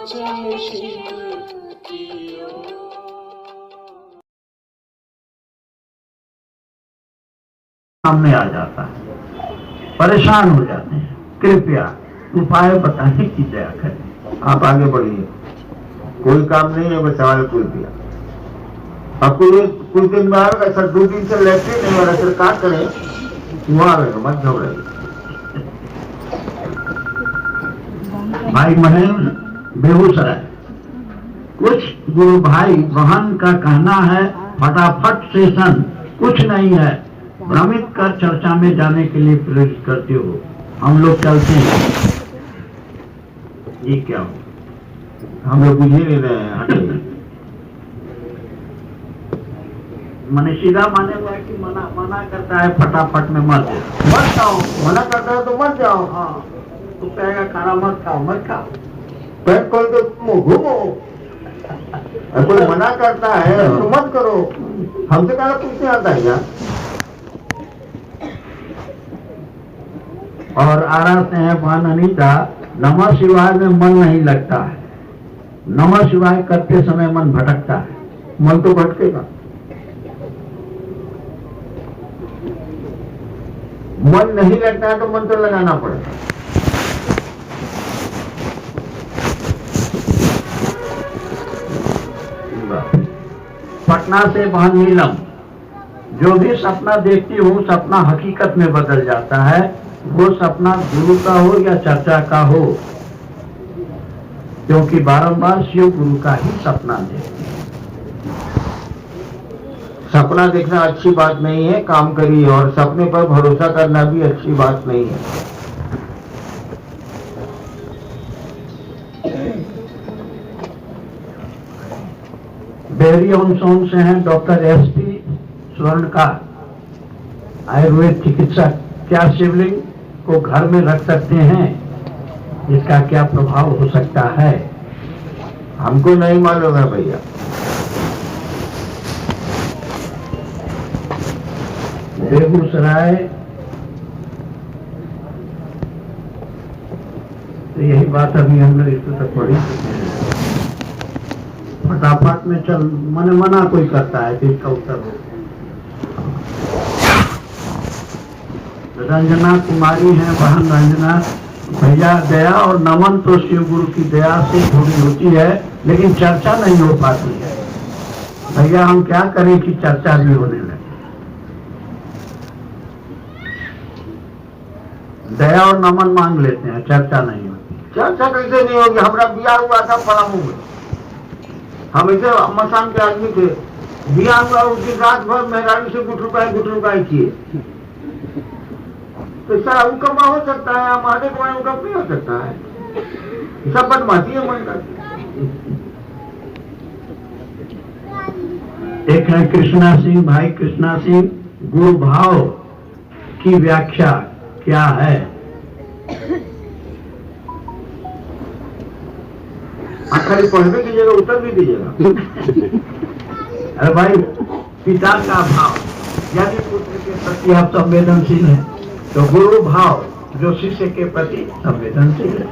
जय शिव की ओर। सामने आ जाता है, परेशान हो जाते हैं, कृपया उपाय बताने की दया करें। आप आगे बढ़िए, कोई काम नहीं है, बस सवाल पूछ दिया। अब कुछ दिन बाद ऐसा 2 दिन से लेटे नहीं वाला सर क्या करें, वहां मत घबराइए। भाई महेंद्र बेगूसराय, कुछ गुरु भाई बहन का कहना है फटाफट सेशन कुछ नहीं है, भ्रमित कर चर्चा में जाने के लिए प्रेरित करते हो, हम लोग चलते हैं। ये क्या हो, हम लोग बुझ ही नहीं रहे हैं, हटिए। मने सीधा माने हुआ कि मना करता है फटाफट में मत जाओ, मना करता है तो मत जाओ। हाँ तो कहेगा खाना मत खाओ। पेट खोल के घूमो, कोई मना करता है तो मत करो। हमसे क्या पूछने आता है यार। और आरा से है बहन अनीता, नमः शिवाय में मन नहीं लगता है, नमः शिवाय करते समय मन भटकता है। मन तो भटकेगा, मन नहीं लगता है तो मंत्र लगाना पड़ेगा। पटना से बहन नीलम, जो भी सपना देखती हूँ सपना हकीकत में बदल जाता है, वो सपना गुरु का हो या चर्चा का हो, क्योंकि बारंबार शिव गुरु का ही सपना देखती है। सपना देखना अच्छी बात नहीं है, काम करिए, और सपने पर भरोसा करना भी अच्छी बात नहीं है। बेहरी ऑनसोन से हैं डॉक्टर SP स्वर्णकार, आयुर्वेद चिकित्सक, क्या शिवलिंग को घर में रख सकते हैं, इसका क्या प्रभाव हो सकता है? हमको नहीं मालूम है भैया। बेगूसराय, तो यही बात अभी हम लोग इसको तक पढ़ी, फटाफट में चल मना कोई करता है तो इसका उत्तर हो। रंजना कुमारी है बहन रंजना, भैया दया और नमन तो शिव गुरु की दया से थोड़ी होती है, लेकिन चर्चा नहीं हो पाती है। भैया हम क्या करें कि चर्चा भी होने लगे? दया और नमन मांग लेते हैं, चर्चा नहीं होती। चर्चा कैसे नहीं होगी? हमारा बिया हुआ था पलामू में, हम ऐसे मसान के आदमी थे, बिया हुआ उसकी रात भर मेहरानी से गुट रुपए किए, तो सारा हुक्म हो सकता है, हमारे को हुक्म नहीं हो सकता है, सब बदमाशी है मन का। एक है कृष्णा सिंह, भाई कृष्णा सिंह, गुरु भाव की व्याख्या क्या है? खाली पढ़ने कीजिएगा, उत्तर भी दीजिएगा। अरे भाई, पिता का भाव यानी पुत्र के प्रति आप संवेदनशील हैं, तो गुरु भाव जो शिष्य के प्रति संवेदनशील है।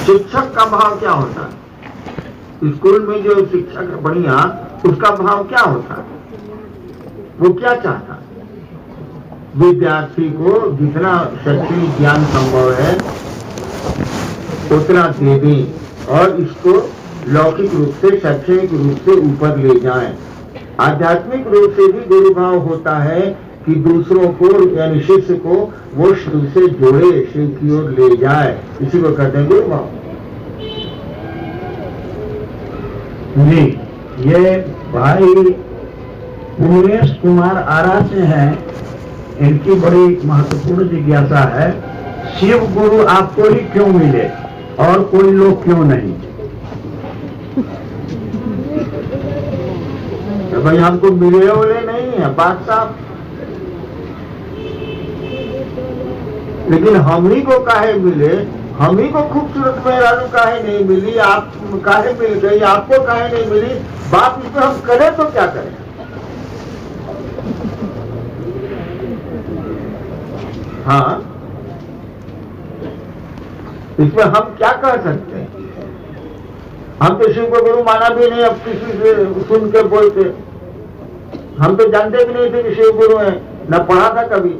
शिक्षक का भाव क्या होता है? स्कूल में जो शिक्षक है बढ़िया, उसका भाव क्या होता है? वो क्या चाहता है? विद्यार्थी को जितना शैक्षणिक ज्ञान संभव है उतना दे दें और इसको लौकिक रूप से, शैक्षणिक रूप से ऊपर ले जाएं। आध्यात्मिक रूप से भी गुरु भाव होता है कि दूसरों को यानी शिष्य को वो शिव से जोड़े, शिव की ओर ले जाए, इसी को कहते हैं गुरु भाव। जी, ये भाई उमेश कुमार आरा से हैं, इनकी बड़ी महत्वपूर्ण जिज्ञासा है, शिव गुरु आपको ही क्यों मिले और कोई लोग क्यों नहीं? तो भाई हमको मिले वाले नहीं है बात साहब, लेकिन हम ही को काहे मिले, हम ही को खूबसूरत मेहरारू काहे नहीं मिली, आप काहे मिल गई, आपको काहे नहीं मिली, बात इस पर हम करें तो क्या करें? हाँ इसमें हम क्या कह सकते हैं? हम तो शिव को गुरु माना भी नहीं, अब किसी से सुन के बोलते। हम तो जानते भी नहीं थे कि शिव गुरु है, न पढ़ा था कभी।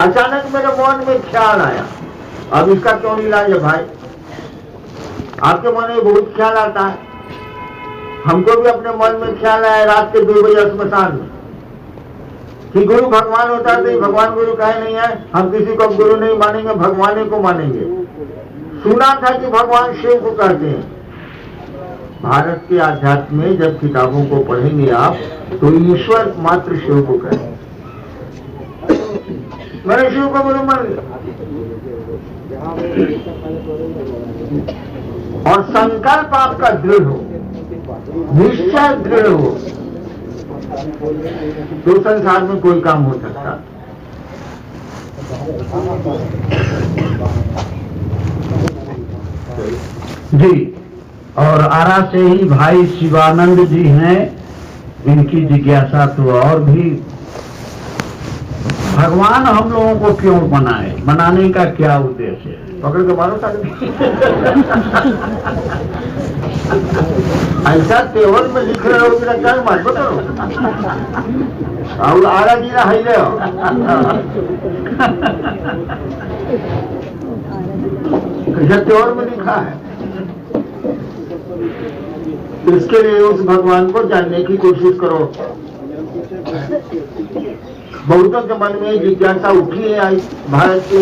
अचानक मेरे मन में ख्याल आया, अब इसका क्यों नहीं इलाज है भाई? आपके मन में बहुत ख्याल आता है, हमको भी अपने मन में ख्याल आया रात के 2 बजे स्मशान में कि गुरु भगवान होता है, तो भगवान गुरु कहे नहीं है, हम किसी को गुरु नहीं मानेंगे, भगवान को मानेंगे। सुना था कि भगवान शिव को कहते हैं। भारत के आध्यात्म में जब किताबों को पढ़ेंगे आप, तो ईश्वर मात्र शिव को कहेंगे। मैंने शिव को गुरु मान लिया और संकल्प आपका दृढ़ हो, निश्चय दृढ़ हो, तो संसार में कोई काम हो सकता। जी, और आरा से ही भाई शिवानंद जी हैं। इनकी जिज्ञासा तो और भी, भगवान हम लोगों को क्यों बनाए, बनाने का क्या उद्देश्य है? पकड़ के मारो सारे। ऐसा तेवर में लिख रहे हो कि क्या मार बताओ, और आरा जी ना है कैसा तेवर में लिखा है। इसके लिए उस भगवान को जानने की कोशिश करो। बहुतों के मन में जिज्ञासा उठी है भारत के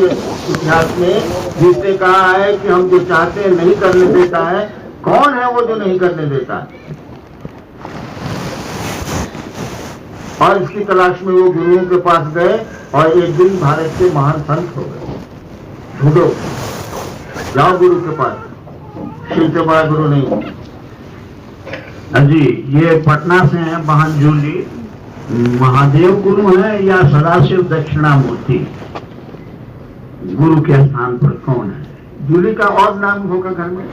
इतिहास में, जिसने कहा है कि हम जो चाहते हैं नहीं करने देता है। कौन है वो जो नहीं करने देता है? और इसकी तलाश में वो गुरुओं के पास गए और एक दिन भारत के महान संत हो गए। ढूंढो, जाओ गुरु के पास, शिव से बड़ा गुरु नहीं। जी, ये पटना से हैं बहनजू जी। महादेव गुरु हैं या सदाशिव दक्षिणामूर्ति गुरु के स्थान पर कौन है? जूली का और नाम होगा घर में,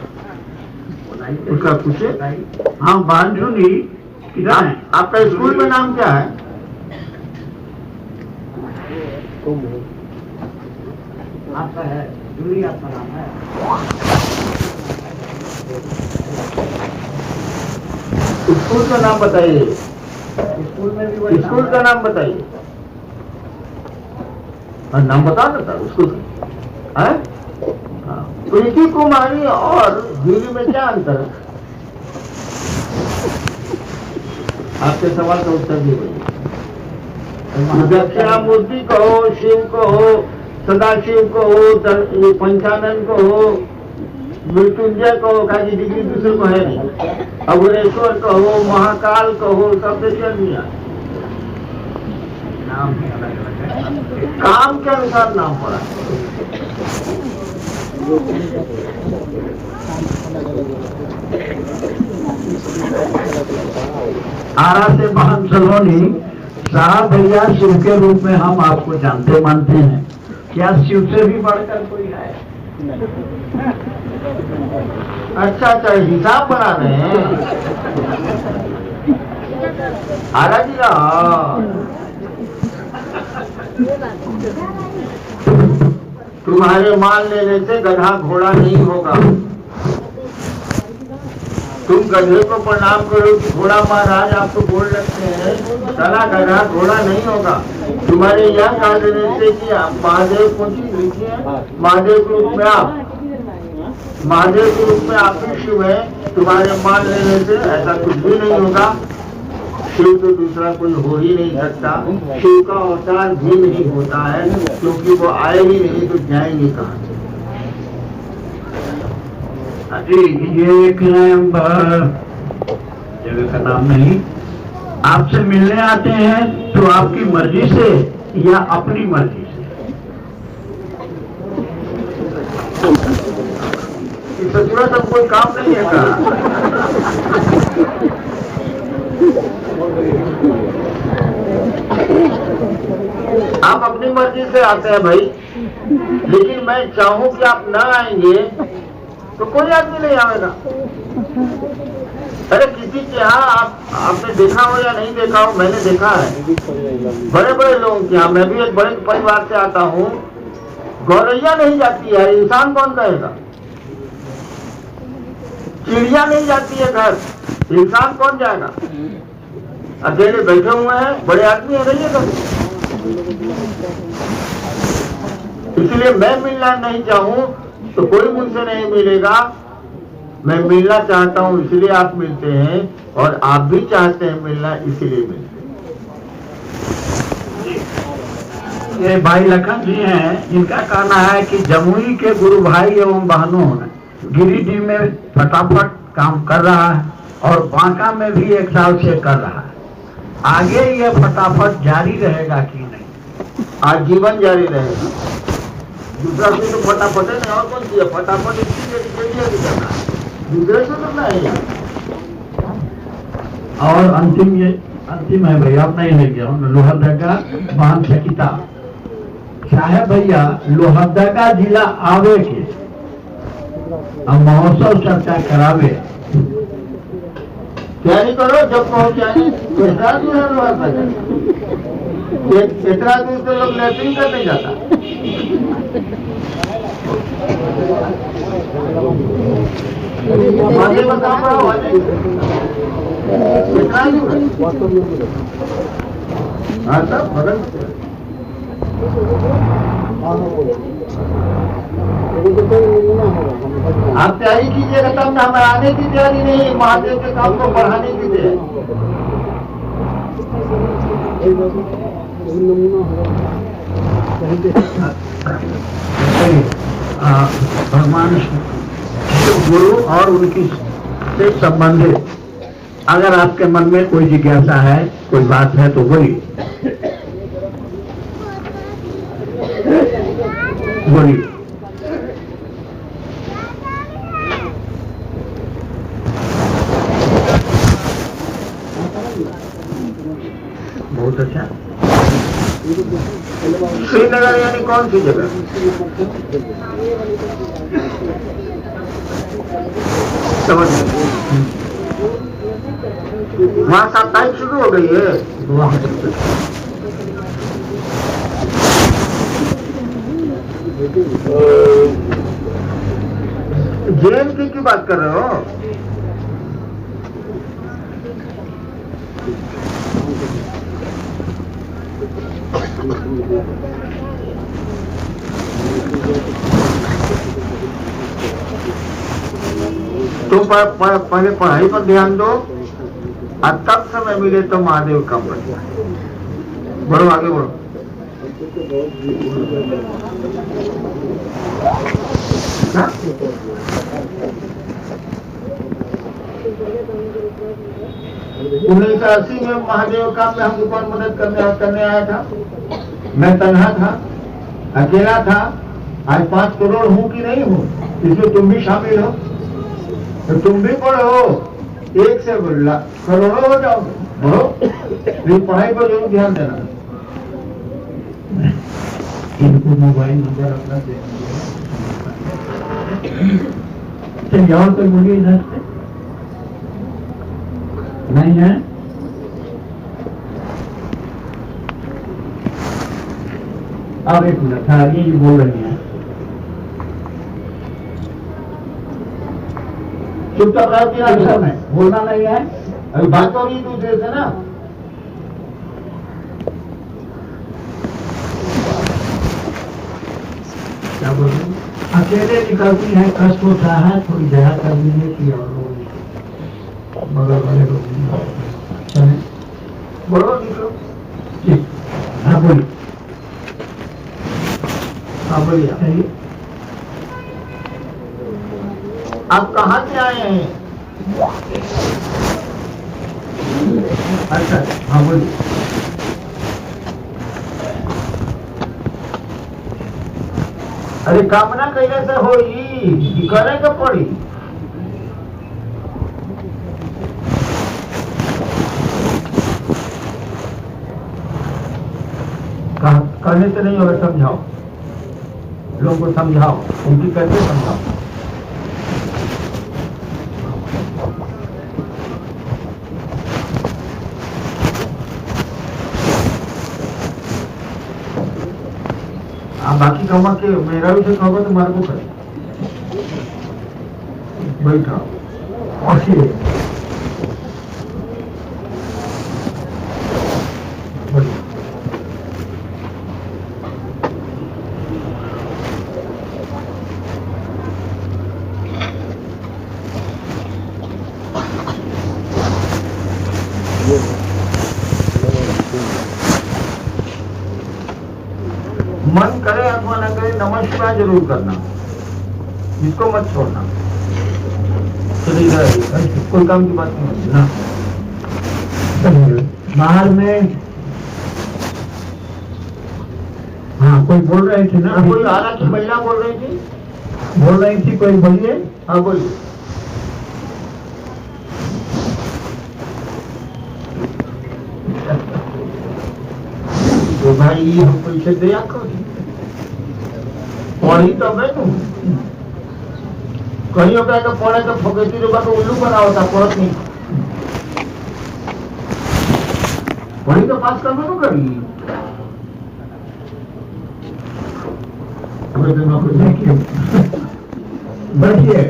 उसका पूछे। हाँ, बहनजू जी किधर है? आपका स्कूल में नाम क्या है? आपका है जूली, आपका नाम है? स्कूल का नाम बताइए। स्कूल में भी स्कूल का नाम बताइए। नाम बता देता स्कूल का है? प्रीति कुमारी और जूली में क्या अंतर है? आपके सवाल का उत्तर दीजिए। दक्षिणामूर्ति को हो, शिव को हो, सदाशिव को हो, पंचानन को हो, मृत्युंजय को हो, का डिग्री दूसरे को है नहीं। अघोरेश्वर को हो, महाकाल को हो, सब देखिए नाम अलग अलग है, काम के अनुसार नाम पड़ा। आरा से बहन सलोनी साहब, भैया शिव के रूप में हम आपको जानते मानते हैं, क्या शिव से भी बढ़कर कोई है? अच्छा अच्छा, हिसाब बना रहे हैं। आरा जी ना, तुम्हारे मान लेने से गधा घोड़ा नहीं होगा। तुम गधे को प्रणाम करो कि घोड़ा महाराज आप तो बोल रखते हैं, साला गधा घोड़ा नहीं होगा। तुम्हारे यह कह देने से कि महादेव को चीज लिखिए, महादेव के रूप में आप, महादेव के रूप में आप ही शिव है, तुम्हारे मान लेने से ऐसा कुछ भी नहीं होगा। शिव तो दूसरा कोई हो ही नहीं सकता। शिव का अवतार भी नहीं होता है, क्योंकि वो आए ही नहीं तो जाएंगे कहाँ? जी, ये एक जगह का नाम नहीं, आपसे मिलने आते हैं तो आपकी मर्जी से या अपनी मर्जी से? सचुरा सब कोई काम नहीं है का? आप अपनी मर्जी से आते हैं भाई, लेकिन मैं चाहूं कि आप ना आएंगे तो कोई आदमी नहीं आएगा। अरे किसी के यहाँ आपने देखा हो या नहीं देखा हो, मैंने देखा है बड़े बड़े लोगों के यहाँ। मैं भी एक बड़े परिवार से आता हूँ, गौरैया नहीं जाती है, इंसान कौन कहेगा? चिड़िया नहीं जाती है घर, इंसान कौन जाएगा? अकेले बैठे हुए हैं, बड़े आदमी है नहीं है। इसलिए मैं मिलना नहीं चाहूं तो कोई मुझसे नहीं मिलेगा। मैं मिलना चाहता हूं इसलिए आप मिलते हैं, और आप भी चाहते हैं मिलना इसलिए मिलते हैं। ये भाई लखन जी हैं, इनका कहना है कि जमुई के गुरु भाई एवं बहनों ने गिरिडीह में फटाफट काम कर रहा है और बांका में भी 1 साल से कर रहा है। आगे ये फटाफट जारी रहेगा कि नहीं? आजीवन जारी रहेगा। दूसरा कोई तो फटाफट है नहीं, और कौन सी है फटाफट? इसकी करना है, दूसरे से करना है यार। और अंतिम है भैया, अब नहीं लेंगे हम। लोहरदगा बांध सकिता साहेब भैया, लोहरदगा जिला आवे के अब महोत्सव चर्चा करावे। तैयारी करो, जब पहुंच जाए। कितना दूर है लोहरदगा? इतना दूर तो लोग लैट्रिन करने जाता। आगे बता पाओ, कितना दूर है? हाँ सब बगल आप तैयारी कीजिएगा तब ना, हमें आने की तैयारी नहीं, महादेव के काम को बढ़ाने की तैयारी। भगवान गुरु और उनकी से संबंधित अगर आपके मन में कोई जिज्ञासा है, कोई बात है तो बोलिए। बहुत अच्छा। श्रीनगर यानी कौन सी जगह? समझ वहां साप्ताहिक शुरू हो गई है। जेएनके की बात कर रहे हो? तुम पहले पढ़ाई पर ध्यान दो, और तब समय मिले तो महादेव काम बढ़िया। बढ़ो आगे बढ़ो। हाँ? 1980 में महादेव काम में हमको कौन मदद करने आया था? मैं तन्हा था, अकेला था। आज 5 करोड़ हूं कि नहीं हूं, इसमें तुम भी शामिल हो, तो तुम भी पढ़ो, 1 से करोड़ों हो जाओगे। लेकिन पढ़ाई पर जरूर ध्यान देना। इनको मोबाइल नंबर अपना दे दीजिए। और कोई बोलिए इधर से? नहीं है? अब 1 मिनट, ये बोल रही हैं। चुपचाप रहो कि अक्सर में बोलना नहीं है। अभी बात हो रही दूसरे से ना। क्या बोल रहे? अकेले निकलती है, कष्ट होता है, थोड़ी दया कर लीजिए कि और लोग बगल वाले लोग चले। बोलो निकलो। ठीक, हाँ बोलिए। हाँ बोलिए। कहिए। आप कहाँ से आए हैं? अच्छा, हाँ बोलिए। अरे कामना कैले से होई, करे के पड़ी। करने से नहीं होगा, समझाओ, लोगों को समझाओ, उनकी कैसे समझाओ। आप बाकी कमा के मेरा भी से कहोगे तो मारे को करे बैठा ओके बढ़िया मन करे अथवा न करे नमस्कार जरूर करना, इसको मत छोड़ना। चलिए इधर कोई काम की बात नहीं होती ना। बाहर में हाँ कोई बोल रहे थे ना, कोई आ रहा थी, महिला बोल रही थी, बोल रही थी, कोई बोलिए। हाँ बोलिए। तो भाई हम पैसे दिया करी पढ़ी तो मैं तू कहीं होता है तो पढ़े तो फकेती लोग तो उल्लू बना होता, पढ़त नहीं पढ़ी तो पास करना तो करी। देखिए देखिए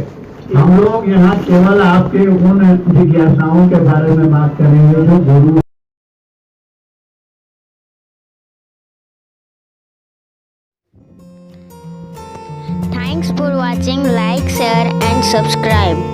हम लोग यहाँ केवल आपके उन जिज्ञासाओं के बारे में बात करेंगे जो गुरु Thanks for watching. Like, share and subscribe.